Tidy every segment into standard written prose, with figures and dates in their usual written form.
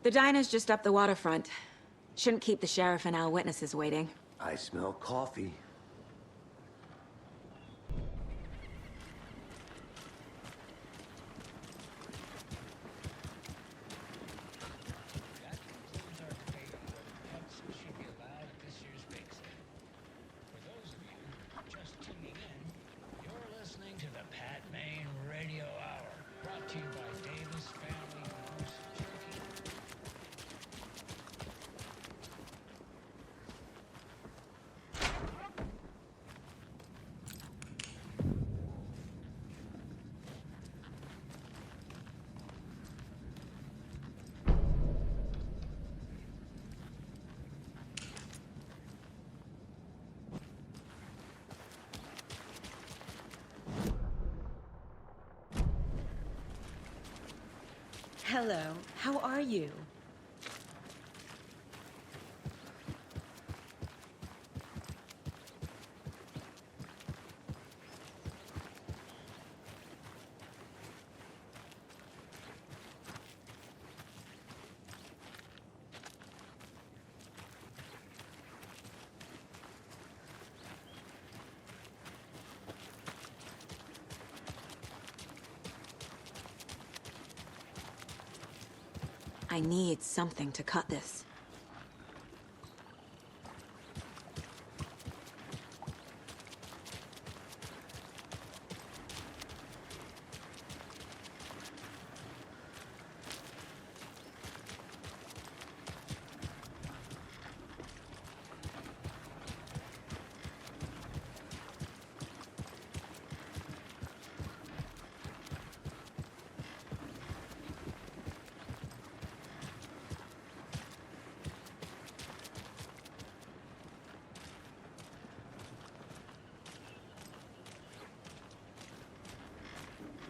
The diner's just up the waterfront. Shouldn't keep the sheriff and our witnesses waiting. I smell coffee. Hello, how are you? I need something to cut this.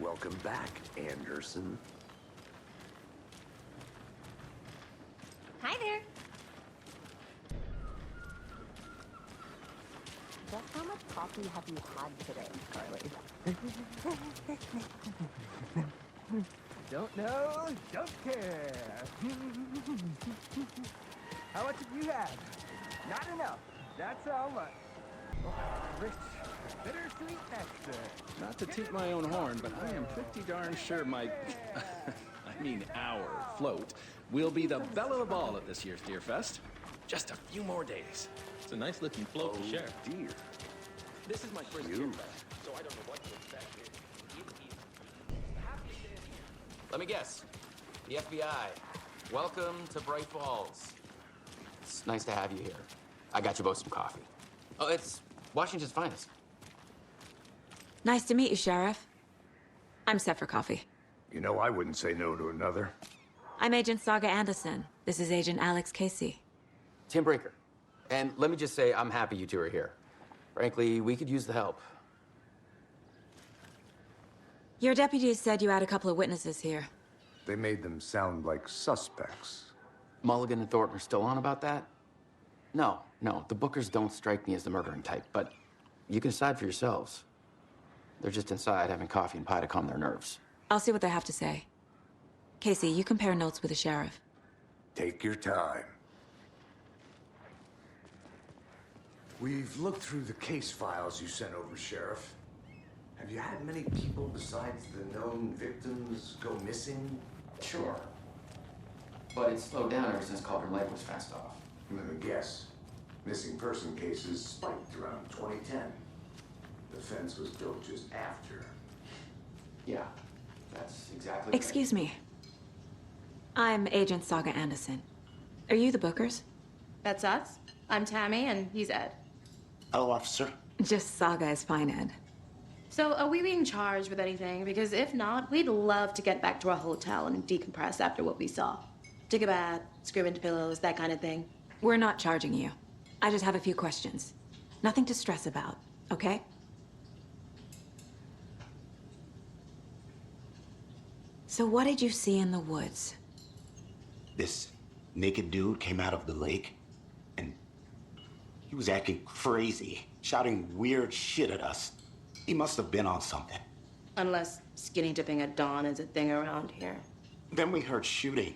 Welcome back, Anderson. Hi there. Just how much coffee have you had today, Carly? Don't know, don't care. How much have you had? Not enough. That's how much. Oh, rich, bittersweet nectar. Not to toot my own horn, but I am pretty darn sure my, our float will be the belle of the ball at this year's Deer Fest. Just a few more days. It's a nice looking float to share. Dear. This is my first Deer Fest, so I don't know what to expect. Let me guess. The FBI. Welcome to Bright Falls. It's nice to have you here. I got you both some coffee. Oh, it's Washington's finest. Nice to meet you, Sheriff. I'm set for coffee. You know, I wouldn't say no to another. I'm Agent Saga Anderson. This is Agent Alex Casey. Tim Breaker. And let me just say, I'm happy you two are here. Frankly, we could use the help. Your deputies said you had a couple of witnesses here. They made them sound like suspects. Mulligan and Thornton are still on about that? No, the Bookers don't strike me as the murdering type, but you can decide for yourselves. They're just inside having coffee and pie to calm their nerves. I'll see what they have to say. Casey, you compare notes with the sheriff. Take your time. We've looked through the case files you sent over, Sheriff. Have you had many people besides the known victims go missing? Sure. But it's slowed down ever since Cauldron Lake was fenced off. Let me guess. Missing person cases spiked around 2010. The fence was built just after. Yeah, that's exactly Excuse me. I'm Agent Saga Anderson. Are you the Bookers? That's us. I'm Tammy, and he's Ed. Hello, officer. Just Saga is fine, Ed. So, are we being charged with anything? Because if not, we'd love to get back to our hotel and decompress after what we saw. Take a bath, scream into pillows, that kind of thing. We're not charging you. I just have a few questions. Nothing to stress about, okay? So what did you see in the woods? This naked dude came out of the lake, and he was acting crazy, shouting weird shit at us. He must have been on something. Unless skinny dipping at dawn is a thing around here. Then we heard shooting.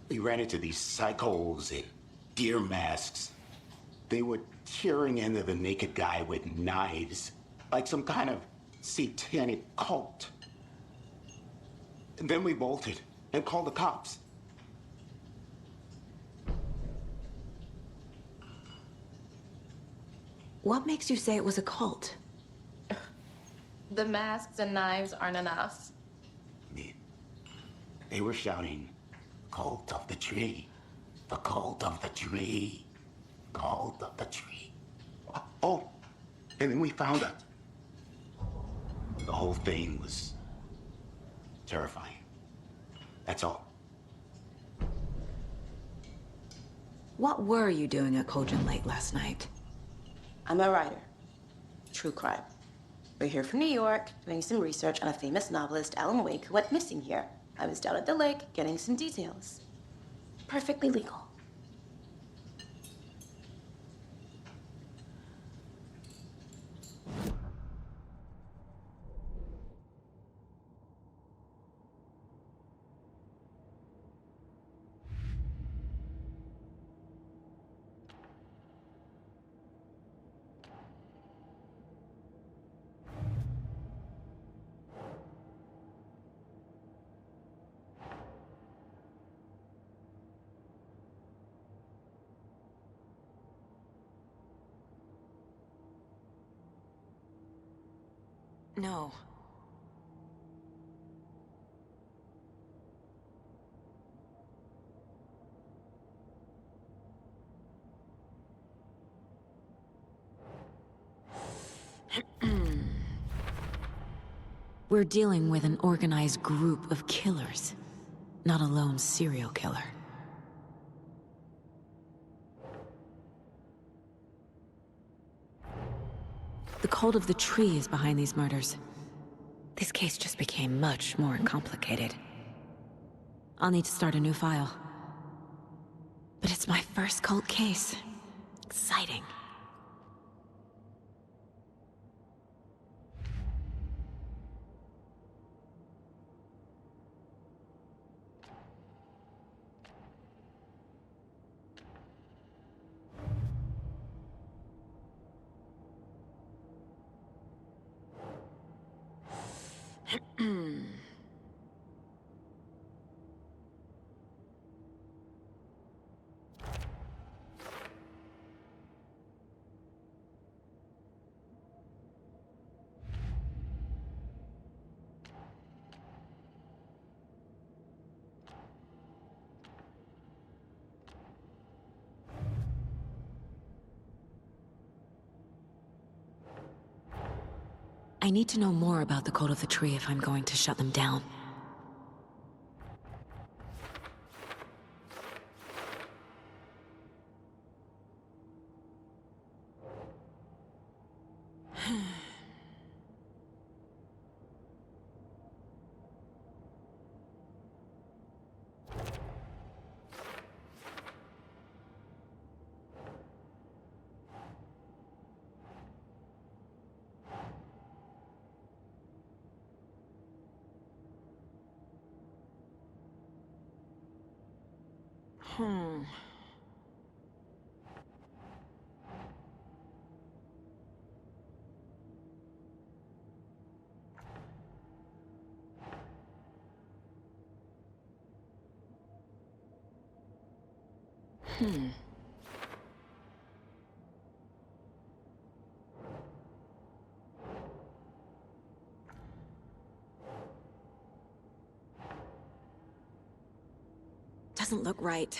We ran into these psychos in deer masks. They were tearing into the naked guy with knives, like some kind of satanic cult. And then we bolted and called the cops. What makes you say it was a cult? The masks and knives aren't enough. They were shouting, "Cult of the tree, the cult of the tree, cult of the tree." Oh, and then we found it. The whole thing was terrifying. That's all. What were you doing at Cauldron Lake last night? I'm a writer. True crime. We're here from New York, doing some research on a famous novelist, Alan Wake, who went missing here. I was down at the lake, getting some details. Perfectly legal. No. We're dealing with an organized group of killers, not a lone serial killer. The cult of the tree is behind these murders. This case just became much more complicated. I'll need to start a new file. But it's my first cult case. Exciting. I need to know more about the cult of the tree if I'm going to shut them down. Doesn't look right.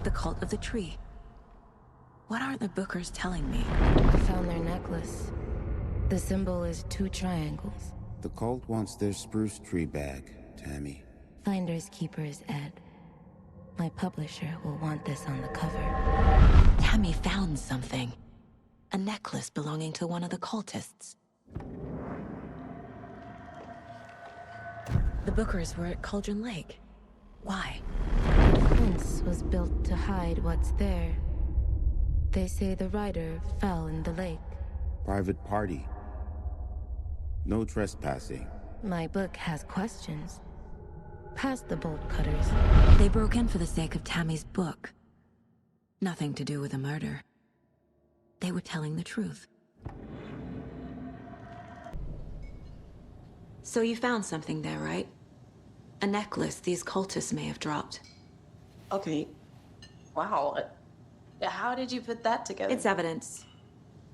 The cult of the tree. What aren't the Bookers telling me? I found their necklace. The symbol is 2 triangles. The cult wants their spruce tree back, Tammy. Finders keepers, Ed. My publisher will want this on the cover. Tammy found something. A necklace belonging to one of the cultists. The Bookers were at Cauldron Lake. Why? The fence was built to hide what's there. They say the rider fell in the lake. Private party. No trespassing. My book has questions. Past the bolt cutters. They broke in for the sake of Tammy's book. Nothing to do with a murder. They were telling the truth. So you found something there, right? A necklace these cultists may have dropped. Okay. Wow. How did you put that together? It's evidence.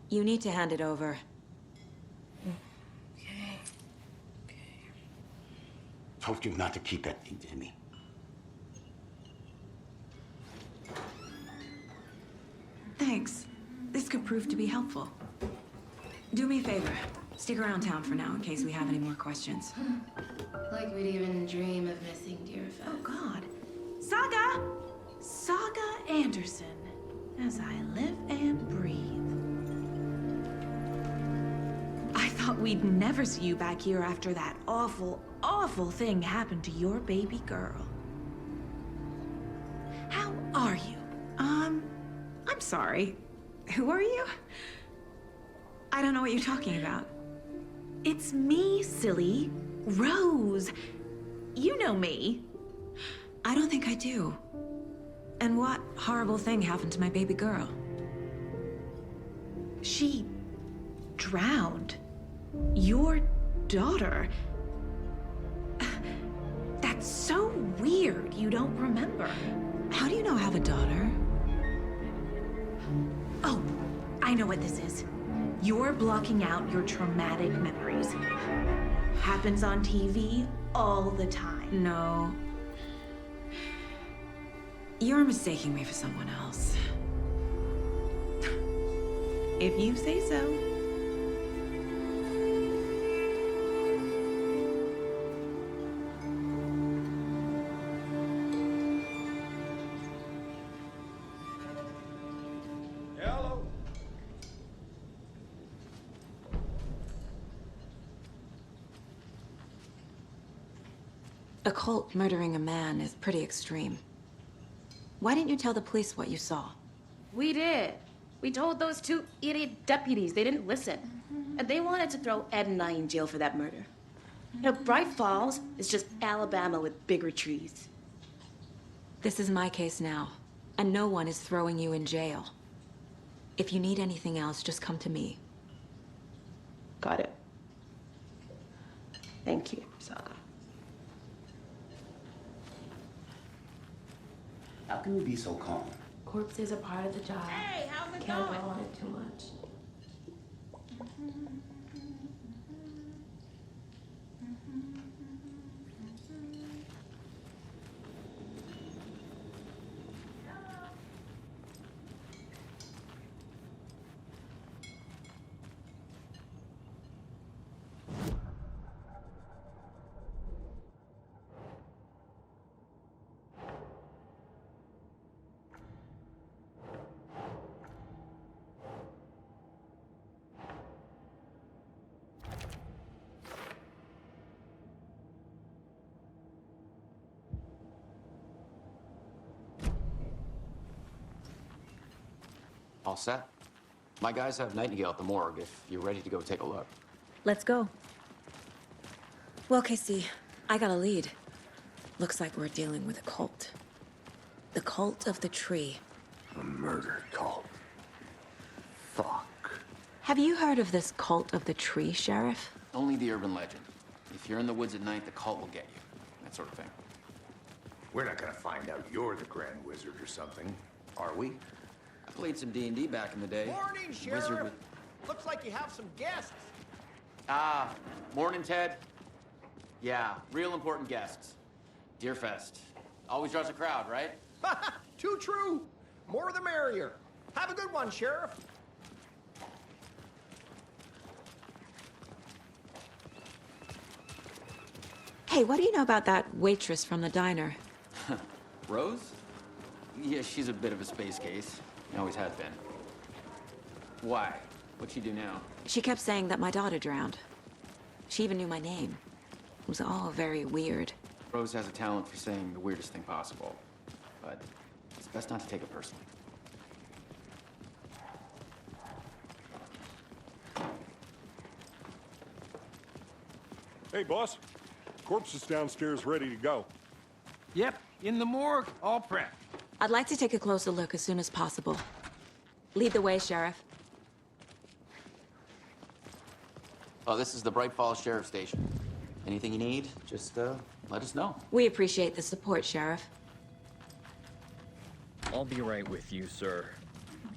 You need to hand it over. Okay. Told you not to keep that thing, Tammy. Thanks. This could prove to be helpful. Do me a favor. Stick around town for now in case we have any more questions. Like we'd even dream of missing dear Fez. Oh, God. Saga! Saga Anderson. As I live and breathe. I thought we'd never see you back here after that awful, awful thing happened to your baby girl. How are you? I'm sorry. Who are you? I don't know what you're talking about. It's me, silly. Rose. You know me. I don't think I do. And what horrible thing happened to my baby girl? She drowned. Your daughter. That's so weird you don't remember. How do you know I have a daughter? Oh, I know what this is. You're blocking out your traumatic memories. Happens on TV all the time. No. You're mistaking me for someone else. If you say so. Hello. A cult murdering a man is pretty extreme. Why didn't you tell the police what you saw? We did. We told those 2 idiot deputies. They didn't listen. And they wanted to throw Ed and I in jail for that murder. You know, Bright Falls is just Alabama with bigger trees. This is my case now, and no one is throwing you in jail. If you need anything else, just come to me. Got it. Thank you, Saga. How can you be so calm? Corpses are part of the job. Hey, how's it Can't going? dwell on it too much. All set? My guys have Nightingale at the morgue if you're ready to go take a look. Let's go. Well, Casey, I got a lead. Looks like we're dealing with a cult. The cult of the tree. A murder cult. Fuck. Have you heard of this cult of the tree, Sheriff? Only the urban legend. If you're in the woods at night, the cult will get you. That sort of thing. We're not gonna find out you're the Grand Wizard or something, are we? I played some D&D back in the day. Morning, Wizard Sheriff. with... Looks like you have some guests. Morning, Ted. Yeah, real important guests. Deerfest. Always draws a crowd, right? Too true. More the merrier. Have a good one, Sheriff. Hey, what do you know about that waitress from the diner? Rose? Yeah, she's a bit of a space case. Always has been. Why? What'd she do now? She kept saying that my daughter drowned. She even knew my name. It was all very weird. Rose has a talent for saying the weirdest thing possible. But it's best not to take it personally. Hey, boss. Corpse is downstairs ready to go. Yep, in the morgue, all prepped. I'd like to take a closer look as soon as possible. Lead the way, Sheriff. Oh, this is the Bright Falls Sheriff Station. Anything you need, just let us know. We appreciate the support, Sheriff. I'll be right with you, sir.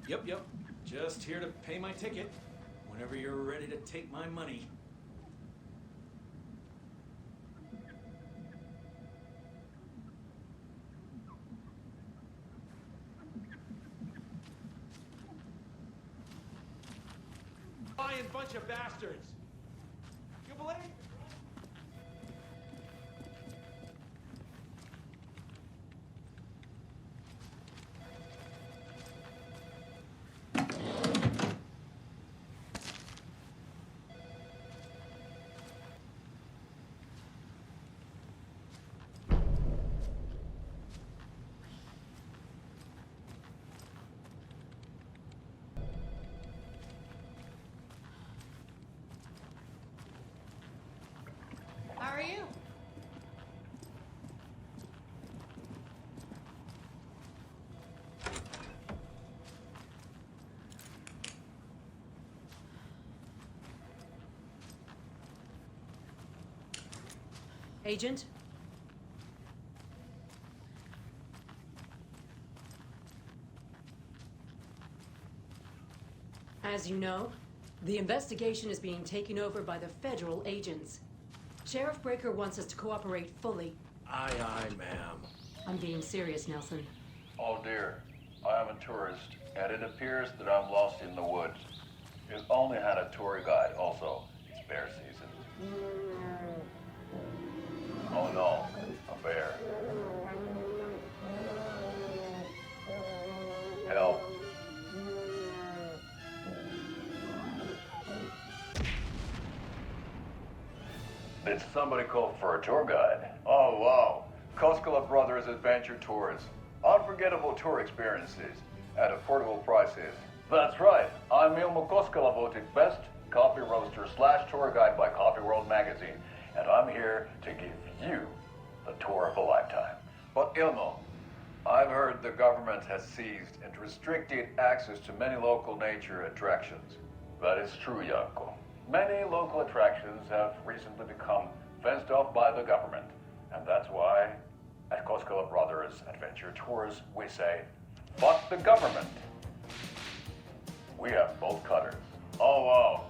Yep. Just here to pay my ticket. Whenever you're ready to take my money. Lying bunch of bastards. You believe? How are you? Agent? As you know, the investigation is being taken over by the federal agents. Sheriff Breaker wants us to cooperate fully. Aye, ma'am. I'm being serious, Nelson. Oh dear, I am a tourist, and it appears that I'm lost in the woods. We've only had a tour guide, also. It's bear season. Oh no, a bear. Help. Did somebody call for a tour guide? Oh wow, Koskela Brothers Adventure Tours. Unforgettable tour experiences at affordable prices. That's right, I'm Ilmo Koskela, voted best coffee roaster / tour guide by Coffee World magazine, and I'm here to give you the tour of a lifetime. But Ilmo, I've heard the government has seized and restricted access to many local nature attractions. That is true, Janko. Many local attractions have recently become fenced off by the government, and that's why at Koskela Brothers Adventure Tours we say, fuck the government. We have bolt cutters. Oh wow,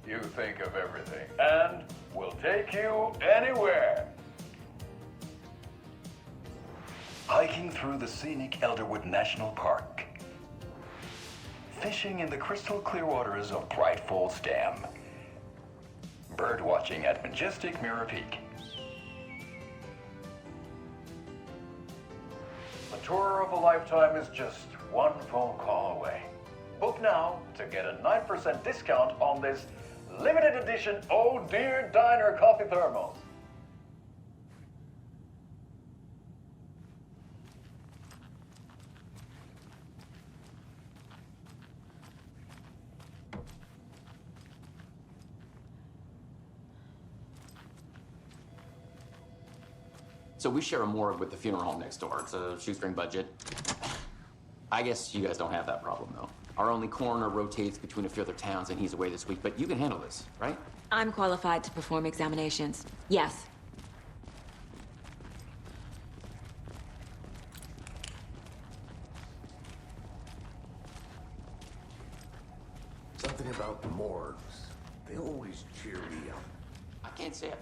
you think of everything, and we'll take you anywhere. Hiking through the scenic Elderwood National Park. Fishing in the crystal clear waters of Bright Falls Dam. Bird watching at majestic Mirror Peak. The tour of a lifetime is just one phone call away. Book now to get a 9% discount on this limited edition Oh Dear Diner coffee thermos. So we share a morgue with the funeral home next door. It's a shoestring budget. I guess you guys don't have that problem, though. Our only coroner rotates between a few other towns, and he's away this week, but you can handle this, right? I'm qualified to perform examinations. Yes. Something about the morgues. They always cheer me up. I can't say it.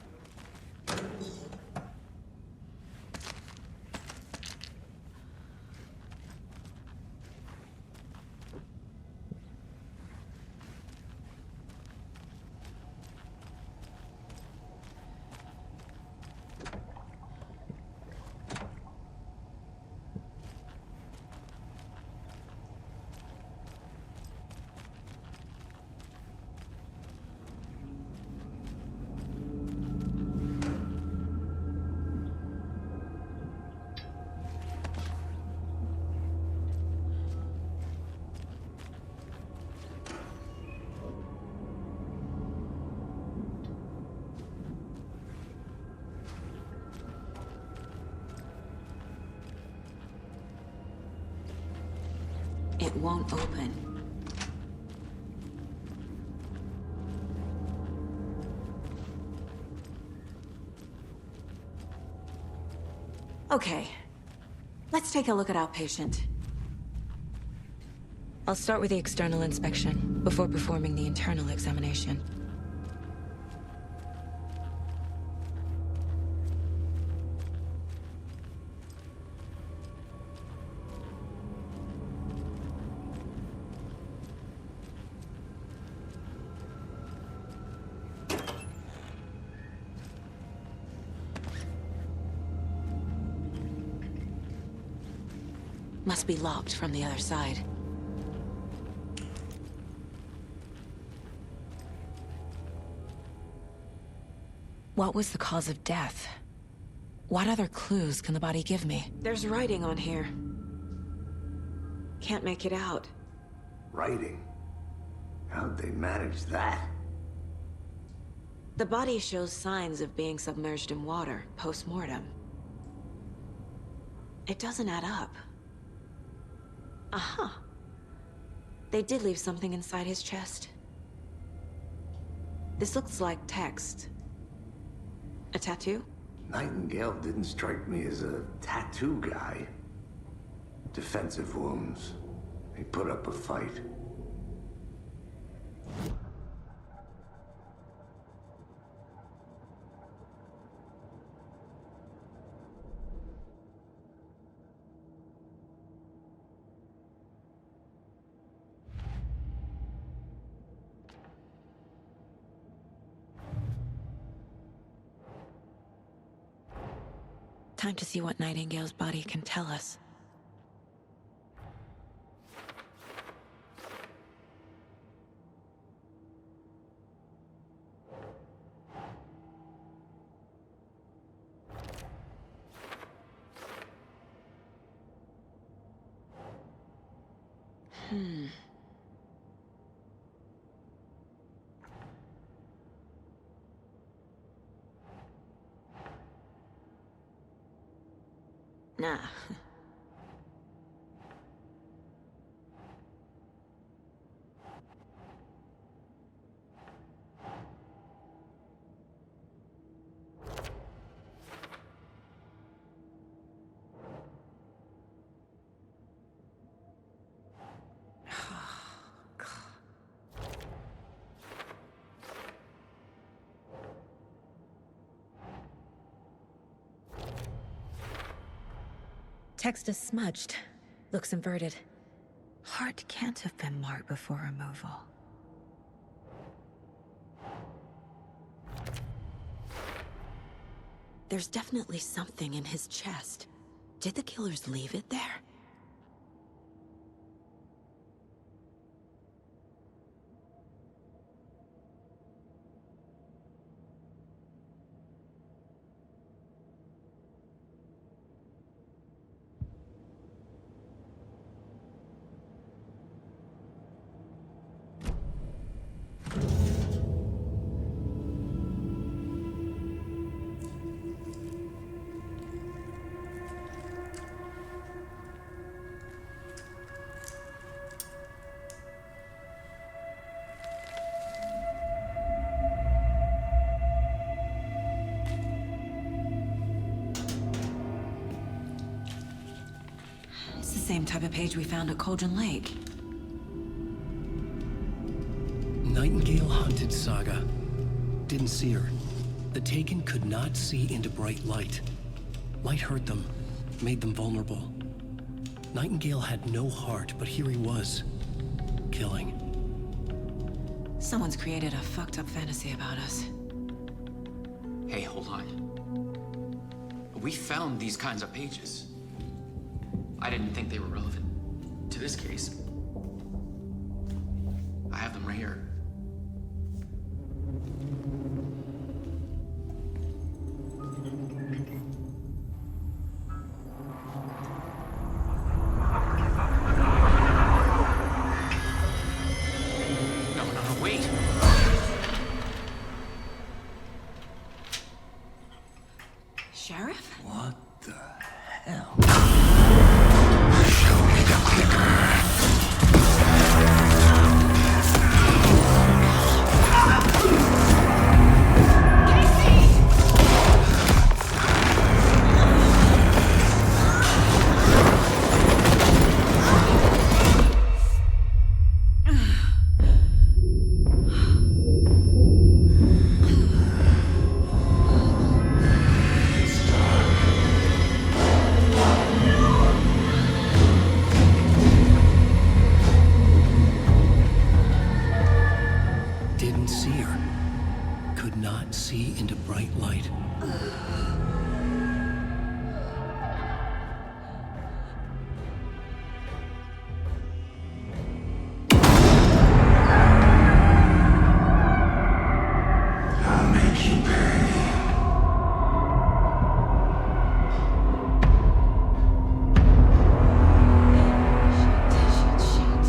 it won't open. Okay. Let's take a look at outpatient. I'll start with the external inspection before performing the internal examination. Must be locked from the other side. What was the cause of death? What other clues can the body give me? There's writing on here. Can't make it out. Writing? How'd they manage that? The body shows signs of being submerged in water, post-mortem. It doesn't add up. Aha. They did leave something inside his chest. This looks like text. A tattoo? Nightingale didn't strike me as a tattoo guy. Defensive wounds. He put up a fight. Time to see what Nightingale's body can tell us. Nah. Text is smudged. Looks inverted. Heart can't have been marked before removal. There's definitely something in his chest. Did the killers leave it there? Same type of page we found at Cauldron Lake. Nightingale hunted Saga. Didn't see her. The Taken could not see into bright light. Light hurt them, made them vulnerable. Nightingale had no heart, but here he was, killing. Someone's created a fucked up fantasy about us. Hey, hold on. We found these kinds of pages. I didn't think they were relevant to this case. I have them right here. No, wait. Sheriff? What the hell? Show me the clicker. see into bright light.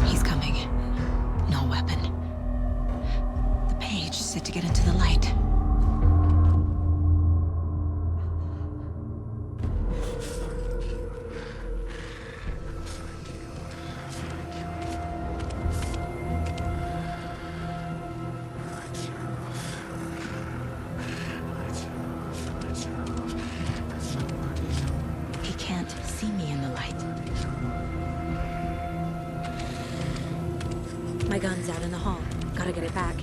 He's coming. No weapon. The page set to get into the light. He can't see me in the light. My gun's out in the hall. Gotta get it back.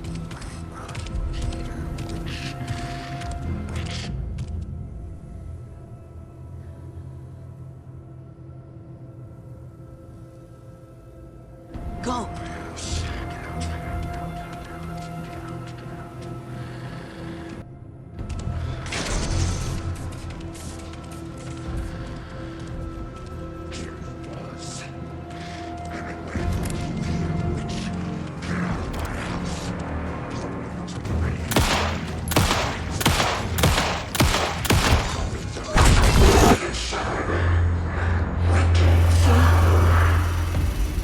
Go!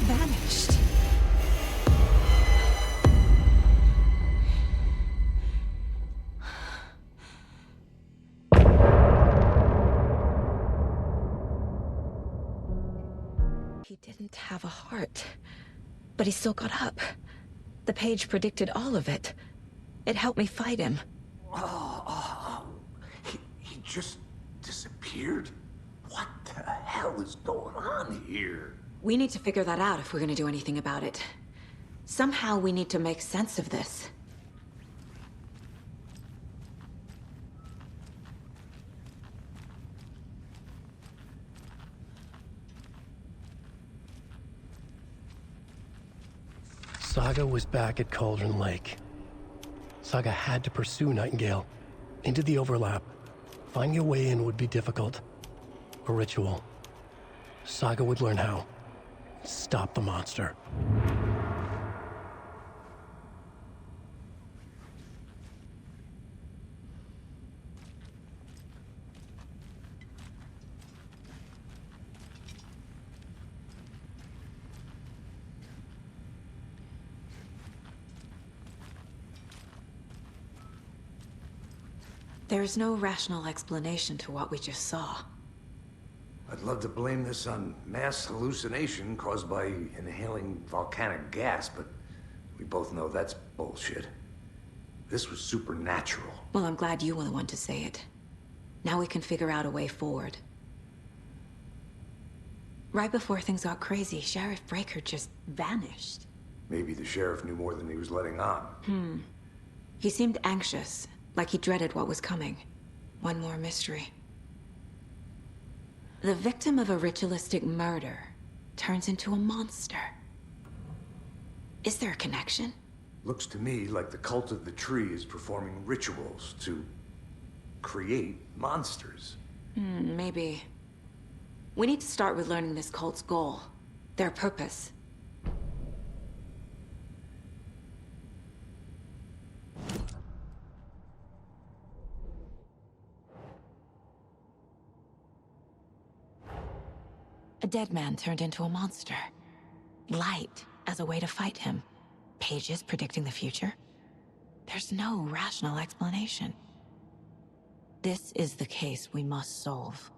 Vanished. He didn't have a heart, but he still got up. The page predicted all of it. It helped me fight him. He just disappeared? What the hell is going on here? We need to figure that out if we're gonna do anything about it. Somehow we need to make sense of this. Saga was back at Cauldron Lake. Saga had to pursue Nightingale into the overlap. Finding a way in would be difficult. A ritual. Saga would learn how. Stop the monster. There's no rational explanation to what we just saw. I'd love to blame this on mass hallucination caused by inhaling volcanic gas, but we both know that's bullshit. This was supernatural. Well, I'm glad you were the one to say it. Now we can figure out a way forward. Right before things got crazy, Sheriff Breaker just vanished. Maybe the sheriff knew more than he was letting on. He seemed anxious, like he dreaded what was coming. One more mystery. The victim of a ritualistic murder turns into a monster. Is there a connection? Looks to me like the cult of the tree is performing rituals to create monsters. Maybe. We need to start with learning this cult's goal, their purpose. A dead man turned into a monster. Light as a way to fight him. Pages predicting the future. There's no rational explanation. This is the case we must solve.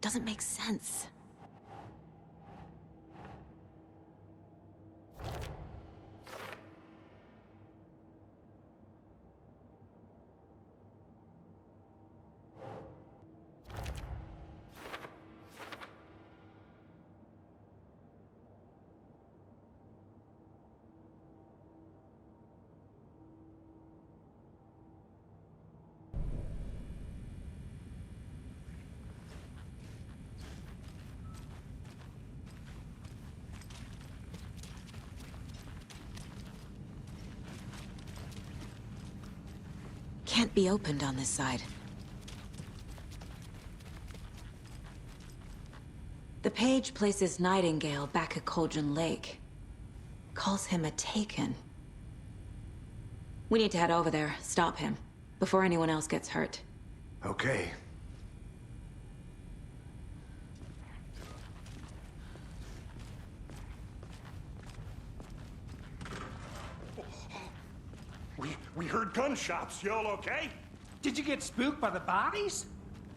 Doesn't make sense. Can't be opened on this side. The page places Nightingale back at Cauldron Lake. Calls him a Taken. We need to head over there, stop him, before anyone else gets hurt. Okay. We heard gunshots. Y'all okay? Did you get spooked by the bodies?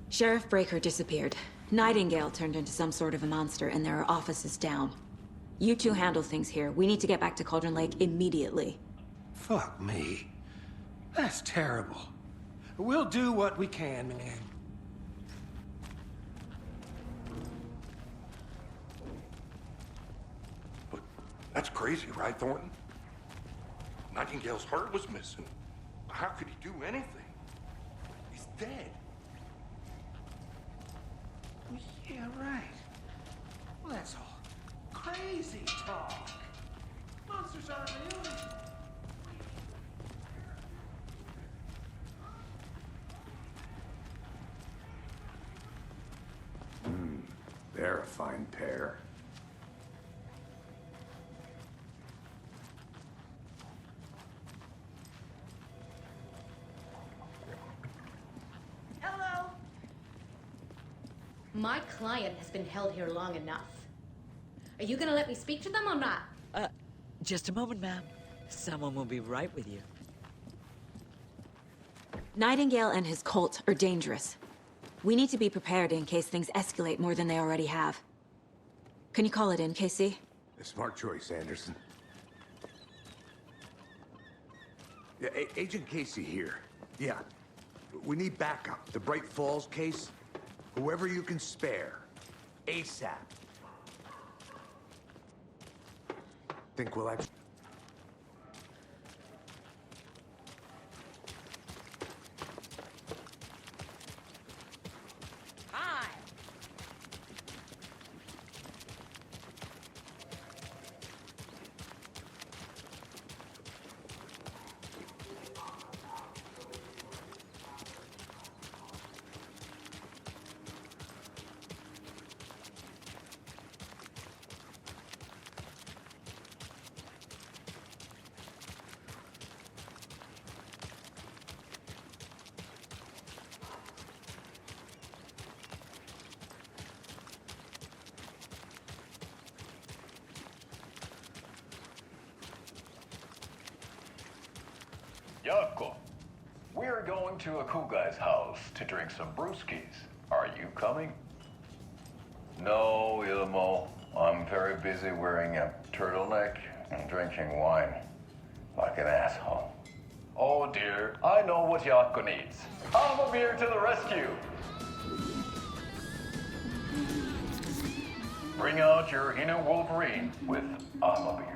Sheriff Breaker disappeared. Nightingale turned into some sort of a monster, and there are offices down. You two handle things here. We need to get back to Cauldron Lake immediately. Fuck me. That's terrible. We'll do what we can, man. But that's crazy, right, Thornton? Nightingale's heart was missing. How could he do anything? He's dead. Yeah, right. Well, that's all crazy talk. Monsters aren't real. They're a fine pair. Hello. My client has been held here long enough. Are you gonna let me speak to them or not? Just a moment, ma'am. Someone will be right with you. Nightingale and his cult are dangerous. We need to be prepared in case things escalate more than they already have. Can you call it in, Casey? A smart choice, Anderson. Yeah, Agent Casey here. Yeah. We need backup. The Bright Falls case. Whoever you can spare. ASAP. Think we'll actually... Yako, we're going to a cool guy's house to drink some brewskis. Are you coming? No, Ilmo. I'm very busy wearing a turtleneck and drinking wine. Like an asshole. Oh dear, I know what Yako needs. I'm a beer to the rescue. Bring out your inner Wolverine with I'm a beer.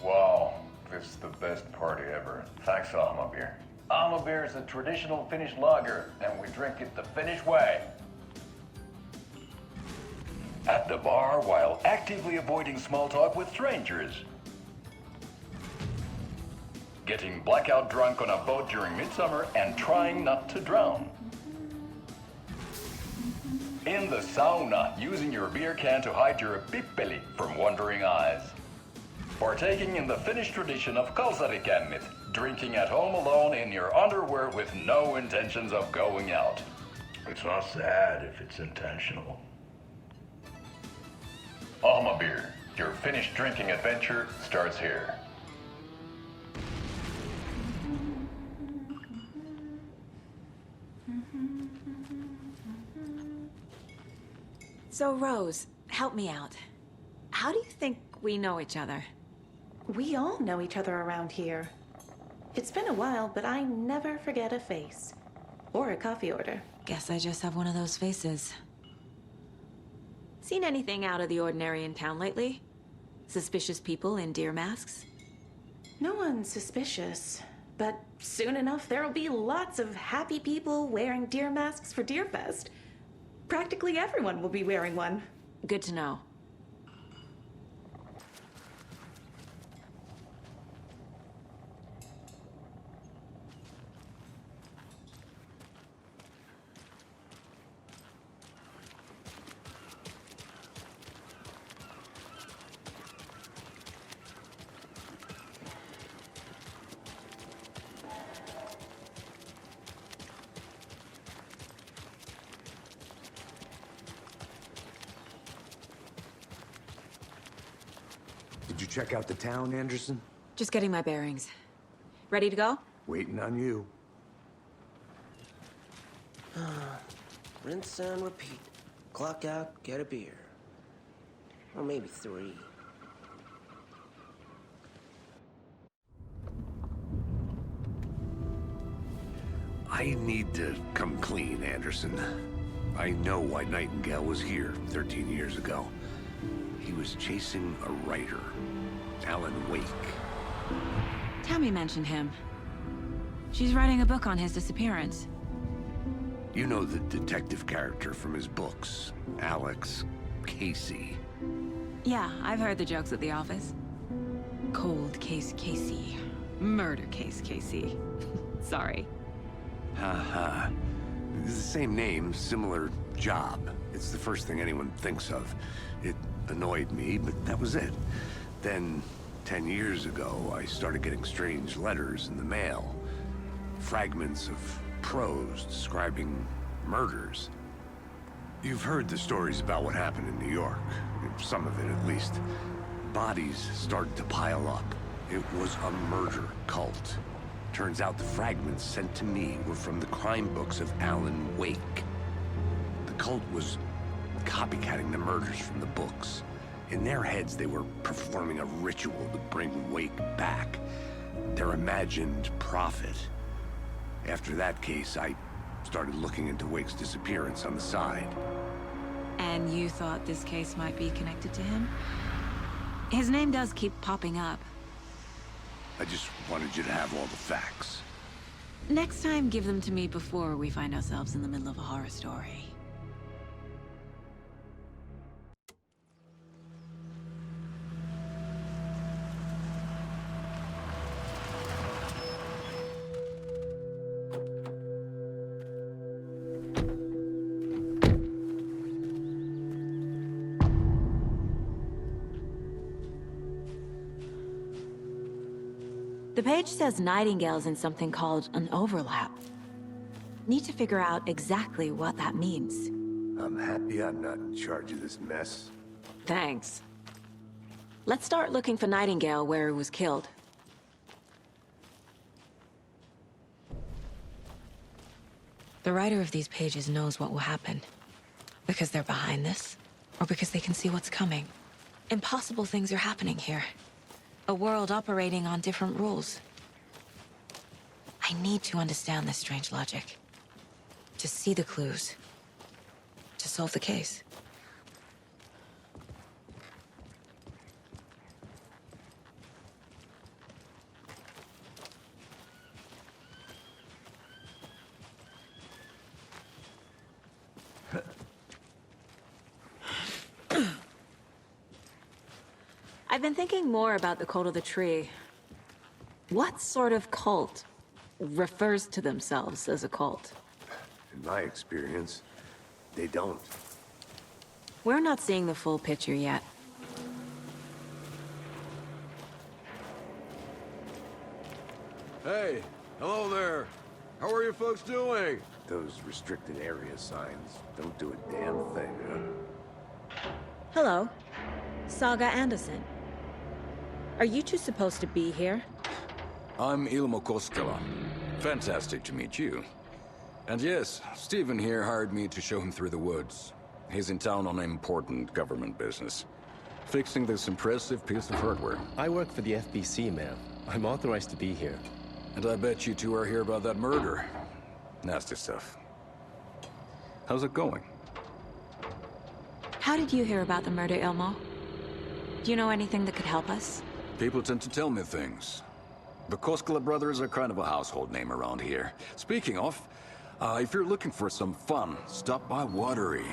Wow, This is the best party ever. Thanks, Alma beer. Alma beer is a traditional Finnish lager, and we drink it the Finnish way. At the bar while actively avoiding small talk with strangers. Getting blackout drunk on a boat during midsummer and trying not to drown. In the sauna, using your beer can to hide your pippeli from wondering eyes. Partaking in the Finnish tradition of kalsarikämmit, drinking at home alone in your underwear with no intentions of going out. It's not sad if it's intentional. Alma beer, your Finnish drinking adventure starts here. So, Rose, help me out. How do you think we know each other? We all know each other around here. It's been a while, but I never forget a face. Or a coffee order. Guess I just have one of those faces. Seen anything out of the ordinary in town lately? Suspicious people in deer masks? No one's suspicious. But soon enough, there'll be lots of happy people wearing deer masks for Deerfest. Practically everyone will be wearing one. Good to know. Did you check out the town, Anderson? Just getting my bearings. Ready to go? Waiting on you. Rinse and repeat. Clock out, get a beer. Or maybe 3. I need to come clean, Anderson. I know why Nightingale was here 13 years ago. He was chasing a writer, Alan Wake. Tammy mentioned him. She's writing a book on his disappearance. You know the detective character from his books, Alex Casey. Yeah, I've heard the jokes at the office. Cold case Casey. Murder case Casey. Sorry. Ha. It's the same name, similar job. It's the first thing anyone thinks of. It annoyed me, but that was it. Then, 10 years ago, I started getting strange letters in the mail. Fragments of prose describing murders. You've heard the stories about what happened in New York. Some of it, at least. Bodies started to pile up. It was a murder cult. Turns out the fragments sent to me were from the crime books of Alan Wake. The cult was copycatting the murders from the books. In their heads, they were performing a ritual to bring Wake back. Their imagined prophet. After that case, I started looking into Wake's disappearance on the side. And you thought this case might be connected to him? His name does keep popping up. I just wanted you to have all the facts. Next time, give them to me before we find ourselves in the middle of a horror story. The page says Nightingale's in something called an overlap. Need to figure out exactly what that means. I'm happy I'm not in charge of this mess. Thanks. Let's start looking for Nightingale where he was killed. The writer of these pages knows what will happen. Because they're behind this, or because they can see what's coming. Impossible things are happening here. A world operating on different rules. I need to understand this strange logic. To see the clues. To solve the case. I've been thinking more about the cult of the tree. What sort of cult refers to themselves as a cult? In my experience, they don't. We're not seeing the full picture yet. Hey, hello there. How are you folks doing? Those restricted area signs don't do a damn thing, huh? Hello. Saga Anderson. Are you two supposed to be here? I'm Ilmo Koskela. Fantastic to meet you. And yes, Stephen here hired me to show him through the woods. He's in town on important government business, fixing this impressive piece of hardware. I work for the FBC, ma'am. I'm authorized to be here. And I bet you two are here about that murder. Nasty stuff. How's it going? How did you hear about the murder, Ilmo? Do you know anything that could help us? People tend to tell me things. The Koskela brothers are kind of a household name around here. Speaking of, if you're looking for some fun, stop by Watery.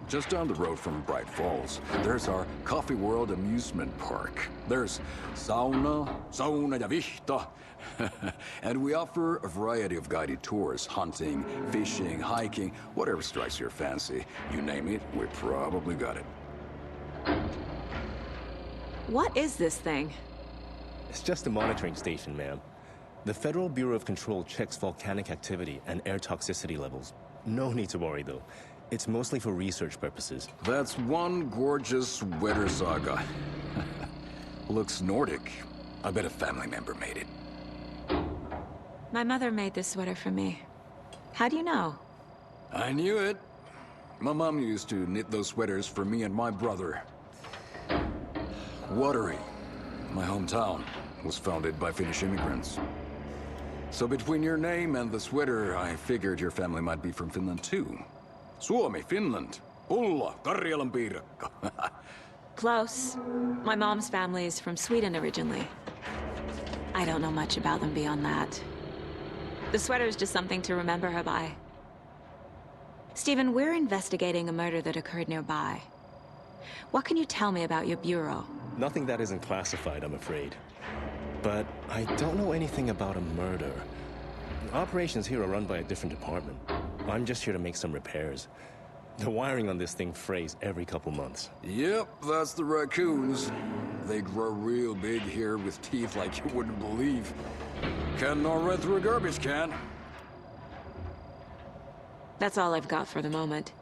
Just down the road from Bright Falls, there's our Coffee World amusement park. There's sauna ja vihta. And we offer a variety of guided tours, hunting, fishing, hiking, whatever strikes your fancy. You name it, we probably got it. What is this thing? It's just a monitoring station, ma'am. The Federal Bureau of Control checks volcanic activity and air toxicity levels. No need to worry, though. It's mostly for research purposes. That's one gorgeous sweater, Saga. Looks Nordic. I bet a family member made it. My mother made this sweater for me. How do you know? I knew it. My mom used to knit those sweaters for me and my brother. Watery, my hometown, was founded by Finnish immigrants. So between your name and the sweater, I figured your family might be from Finland too. Suomi, Finland. Pulla, Karjalan piirakka. Close. My mom's family is from Sweden originally. I don't know much about them beyond that. The sweater is just something to remember her by. Stephen, we're investigating a murder that occurred nearby. What can you tell me about your bureau? Nothing that isn't classified, I'm afraid. But I don't know anything about a murder. Operations here are run by a different department. I'm just here to make some repairs. The wiring on this thing frays every couple months. Yep, that's the raccoons. They grow real big here with teeth like you wouldn't believe. Can not run through a garbage can. That's all I've got for the moment.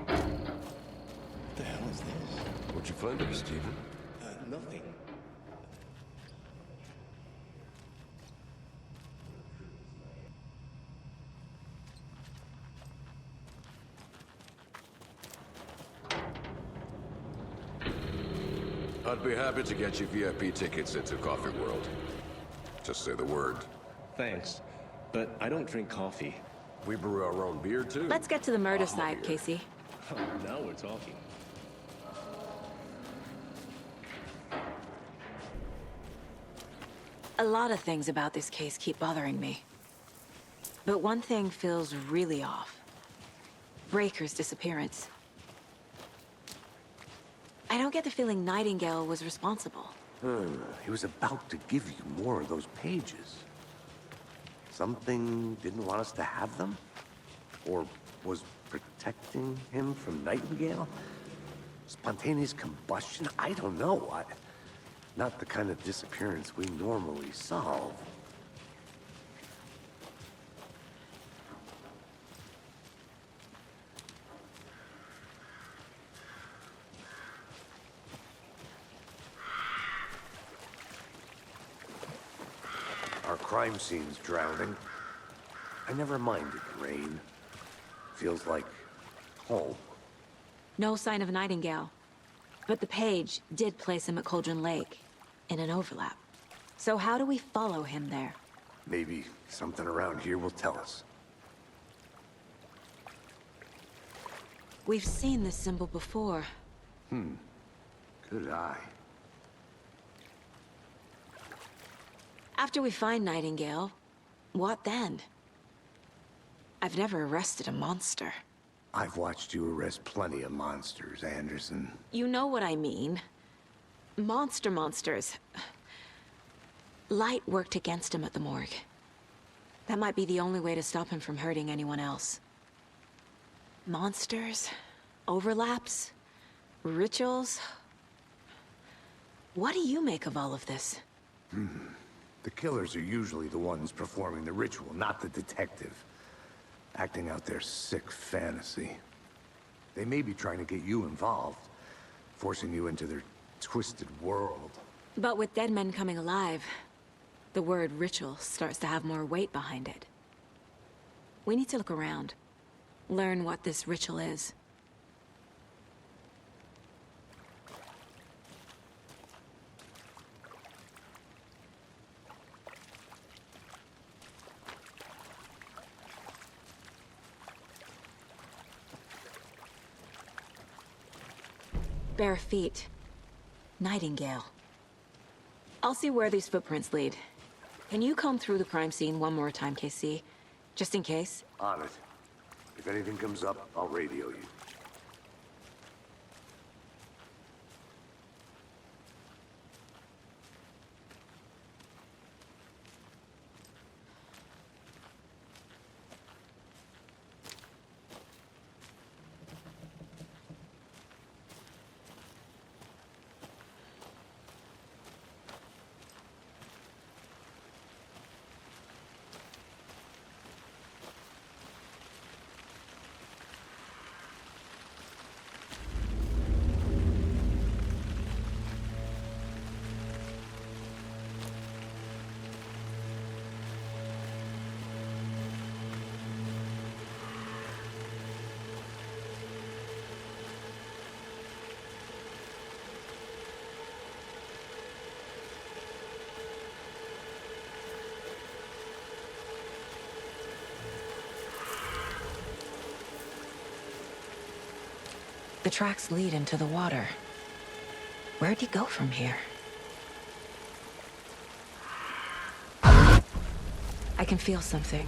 What the hell is this? What'd you find there, Stephen? Nothing. I'd be happy to get you VIP tickets into Coffee World. Just say the word. Thanks, but I don't drink coffee. We brew our own beer, too. Let's get to the murder side, Casey. Now we're talking. A lot of things about this case keep bothering me. But one thing feels really off. Breaker's disappearance. I don't get the feeling Nightingale was responsible. He was about to give you more of those pages. Something didn't want us to have them? Or was protecting him from Nightingale? Spontaneous combustion? I don't know. Not the kind of disappearance we normally solve. Our crime scene's drowning. I never minded rain. Feels like home. No sign of Nightingale. But the page did place him at Cauldron Lake, in an overlap. So how do we follow him there? Maybe something around here will tell us. We've seen this symbol before. Good eye. After we find Nightingale, what then? I've never arrested a monster. I've watched you arrest plenty of monsters, Anderson. You know what I mean. Monsters. Light worked against him at the morgue. That might be the only way to stop him from hurting anyone else. Monsters, overlaps, rituals. What do you make of all of this? The killers are usually the ones performing the ritual, not the detective. Acting out their sick fantasy. They may be trying to get you involved, forcing you into their twisted world. But with dead men coming alive, the word ritual starts to have more weight behind it. We need to look around, learn what this ritual is. Bare feet. Nightingale. I'll see where these footprints lead. Can you comb through the crime scene one more time, KC? Just in case? On it. If anything comes up, I'll radio you. The tracks lead into the water. Where'd he go from here? I can feel something.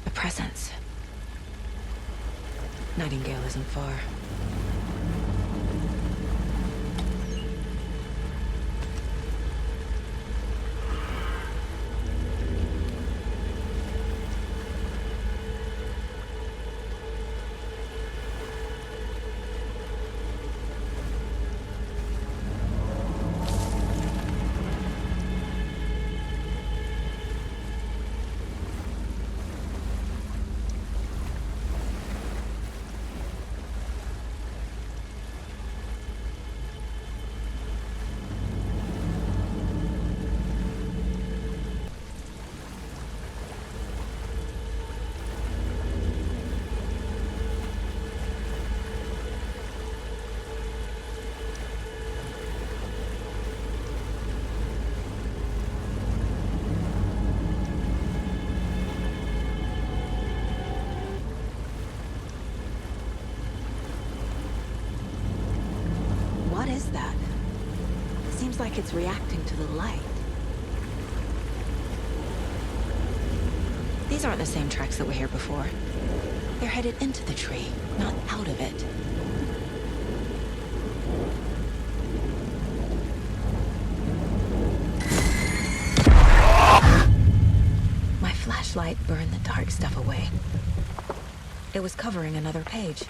A presence. Nightingale isn't far. What is that? Seems like it's reacting to the light. These aren't the same tracks that were here before. They're headed into the tree, not out of it. My flashlight burned the dark stuff away. It was covering another page.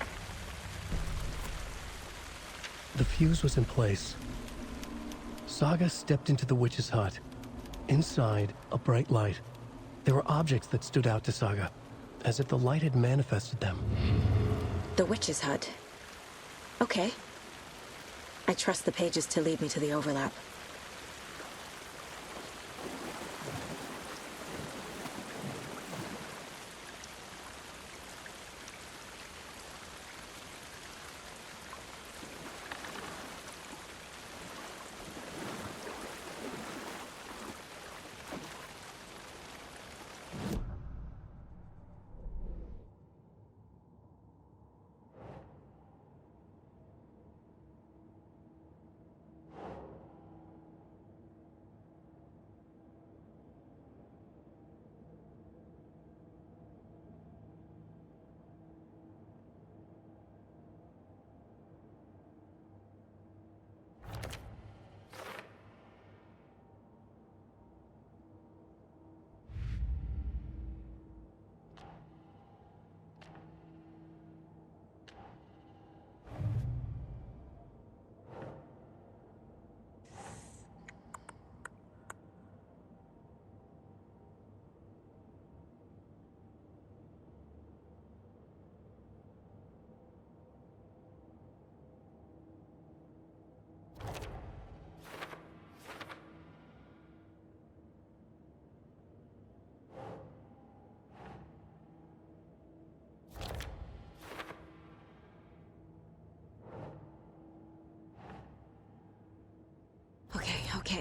The fuse was in place. Saga stepped into the witch's hut. Inside, a bright light. There were objects that stood out to Saga, as if the light had manifested them. The witch's hut. Okay. I trust the pages to lead me to the overlap.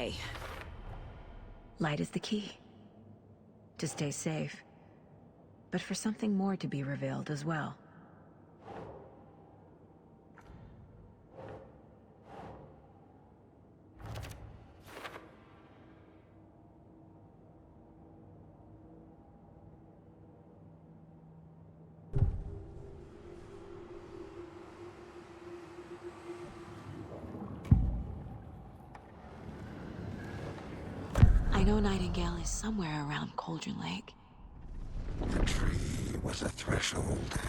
Okay. Light is the key. To stay safe. But for something more to be revealed as well. I know Nightingale is somewhere around Cauldron Lake. The tree was a threshold.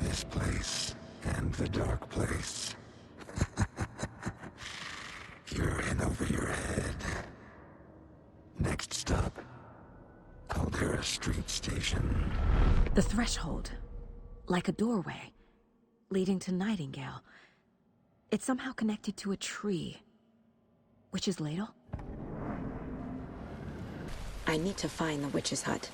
This place and the dark place. You're in over your head. Next stop, Caldera Street Station. The threshold. Like a doorway. Leading to Nightingale. It's somehow connected to a tree. Witch's Ladle? I need to find the witch's hut.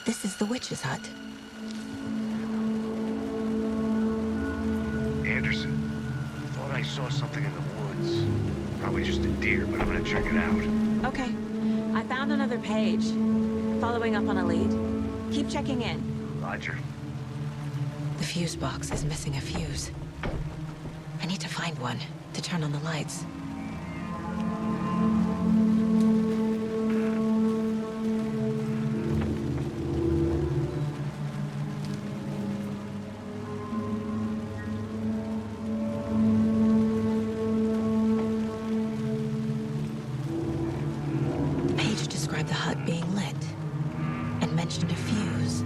This is the witch's hut. Anderson, thought I saw something in the woods. Probably just a deer, but I'm gonna check it out. Okay. I found another page. Following up on a lead. Keep checking in. Roger. The fuse box is missing a fuse. I need to find one to turn on the lights. The hut being lit, and mentioned a fuse.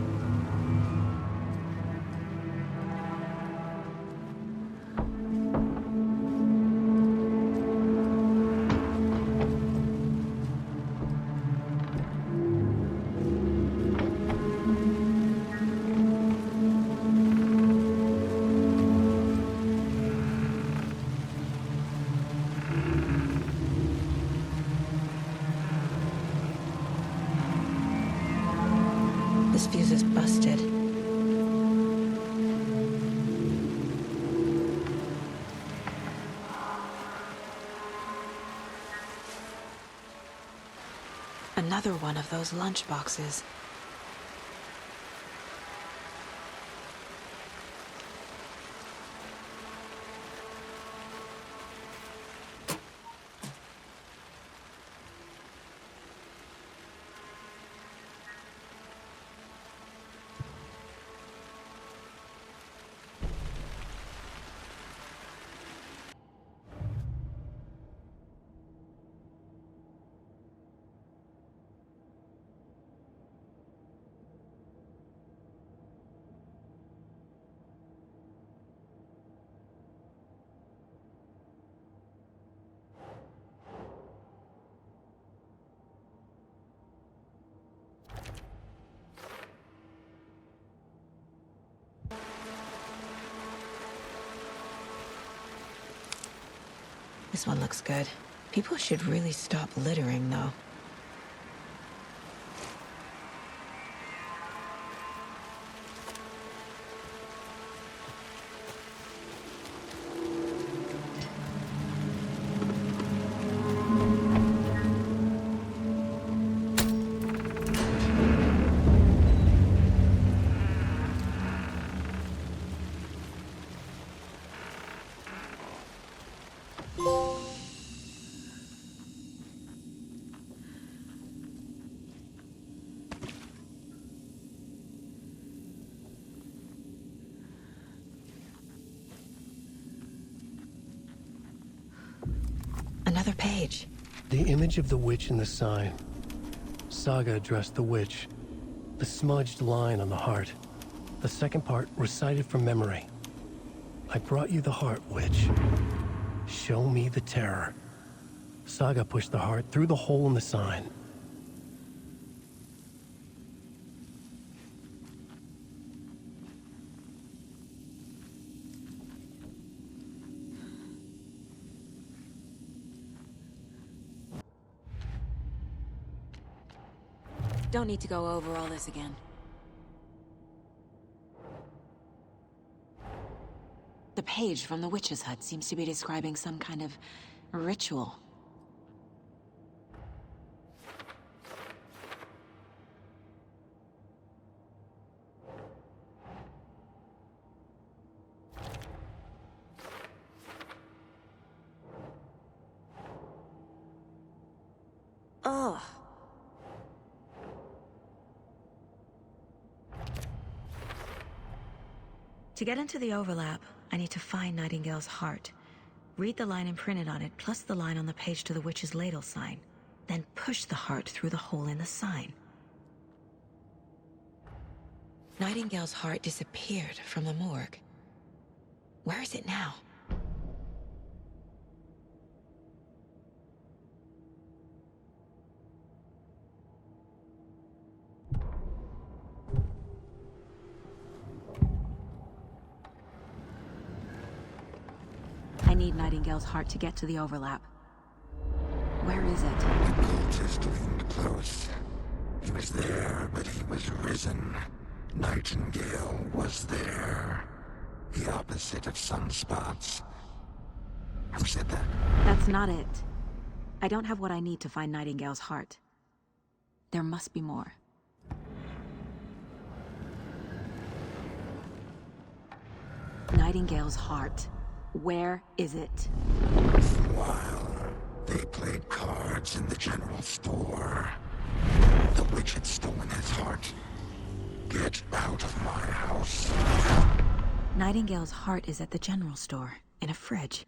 This fuse is busted. Another one of those lunch boxes. This one looks good. People should really stop littering, though. another page. The image of the witch in the sign. Saga addressed the witch. The smudged line on the heart. The second part recited from memory. I brought you the heart, witch. Show me the terror. Saga pushed the heart through the hole in the sign. Don't need to go over all this again. The page from the witch's hut seems to be describing some kind of ritual. Ugh. To get into the overlap, I need to find Nightingale's heart. Read the line imprinted on it, plus the line on the page to the witch's ladle sign. Then push the heart through the hole in the sign. Nightingale's heart disappeared from the morgue. Where is it now? I need Nightingale's heart to get to the overlap. Where is it? The cultist leaned close. He was there, but he was risen. Nightingale was there. The opposite of sunspots. Who said that? That's not it. I don't have what I need to find Nightingale's heart. There must be more. Nightingale's heart. Where is it? While they played cards in the general store, the witch had stolen his heart. Get out of my house. Nightingale's heart is at the general store, in a fridge.